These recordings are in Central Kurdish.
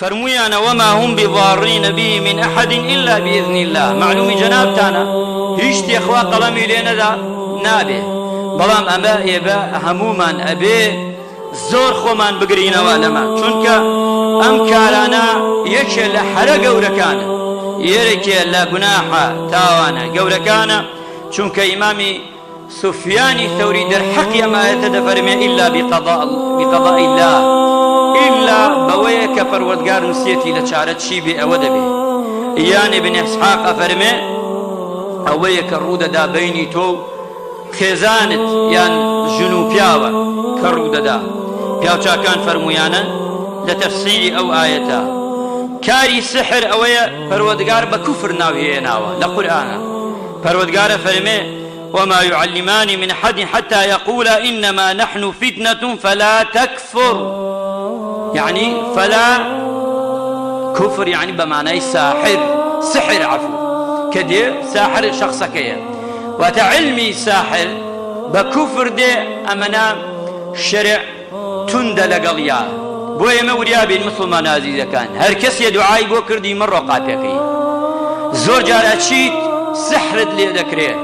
فرمویان وما هم بضارين به من أحد إلا بإذن الله. معلوم جناب تانا هیچ اخوا قلمی لێنەدا نابێ، بەڵام ئەمە ئێبە هەمومان ئەبێ زۆر خۆمان بگرینەوە لەمە، چونکە ئەم کارانە یەکێ لە حەرە گەورەکانە، یەکێ لە گوناحە تاوانە گەورەکانە، چونکە ئیمامی سفیانی ثەوری دەرحەقی ئەم ئایەتە دەفەرمێ ئیلا بقضاء الله، ئیلا بەوەیە کە پەروەردگار نووسێتی لە چارە چی بێ ئەوە دەبێ. یان ابن ئیسحاق ئەفەرمێ ئەوەیە کە ڕوودەدا بەینی تۆ و خێزانت یان ژن و پیاوە کە ڕوودەدا. پیاوچاکان فەرمویانە لە تەفسیری ئەو ئایەتە کاری سحر ئەوەیە پەروەردگار بە کوفر ناوهێناوە لە قورئانە. پەروەردگارە فەرمێ وما يعلمان من أحد حتى يقولا إنما نحن فتنة فلا تكفر، يعني فلا كفر يعني بمعنى سحر عفو كدي ساحر شخصك وتعلمي ساحر بكفر دي أمنا شرع تند لقليا بويا موريا بين مسلمان عزيزة كان هر كس يدعاي بو كردي مرة قاتكي زور جارة شيت سحرد لي ذكريه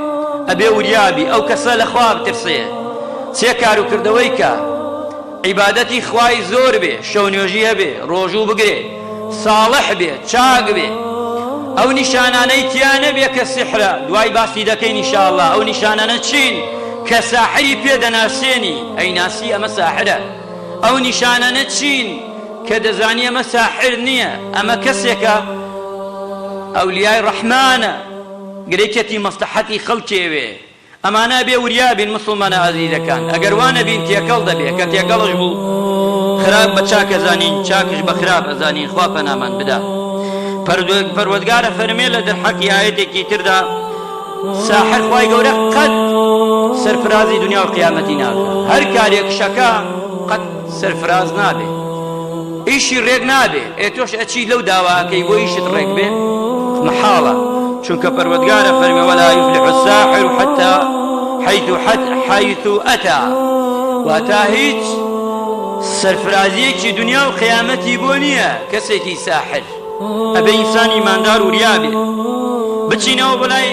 أبي وريابي أو كسل أخواب ترسيه سيكارو كردويكا عبادتي خواي زور بي شونيوجيه بي روجو بقري صالح بي چاق بي ئەو نیشانانەی تیانە بێ کە سحرە دوای باسی دەکەین ئینشاءالله. ئەو نیشانانە چین کە ساحری پێدەناسێنی ئەیناسی ئەمە ساحرە. ئەو نیشانانە چین کە دەزانی ئەمە ساحر نییە، ئەمە کەسێکە ئەولیای ڕەحمانە گرێکەتی مەسلحەتی خەڵکێوێ. ئەمانە بێ وریابین مسلمانە عەزیزەکان. ئەگەر وانە بین تێکەڵ دەبێ کە تێکەڵش بوو خراپ بە چاک ئەزانین، چاکش بە خراپ ئەزانین. خوا پەنامان بدا. پەروەردگارە فەرمێ لە دەرحەقی ئایەتێکی تردا ساحر خوای گەورە قەت سەرفرازی دنیا و قیامەتی ناکات. هەر کارێک شەکە قەت سەرفراز نابێ، ئیشی ڕێک نابێ. تۆش ئەچی لەو داواکەی بۆ ئیشت ڕێک بێ محاڵە، چونکە پەروەردگارە فەرمێ ولا يفلح الساحر حتى حيث أتى. واتا هیچ سەرفرازیەکی دنیا و قیامەتی بۆ نییە کەسێکی ساحر. ئەبێ ئینسانی ماندار وریا بێ بچینەوە بەلای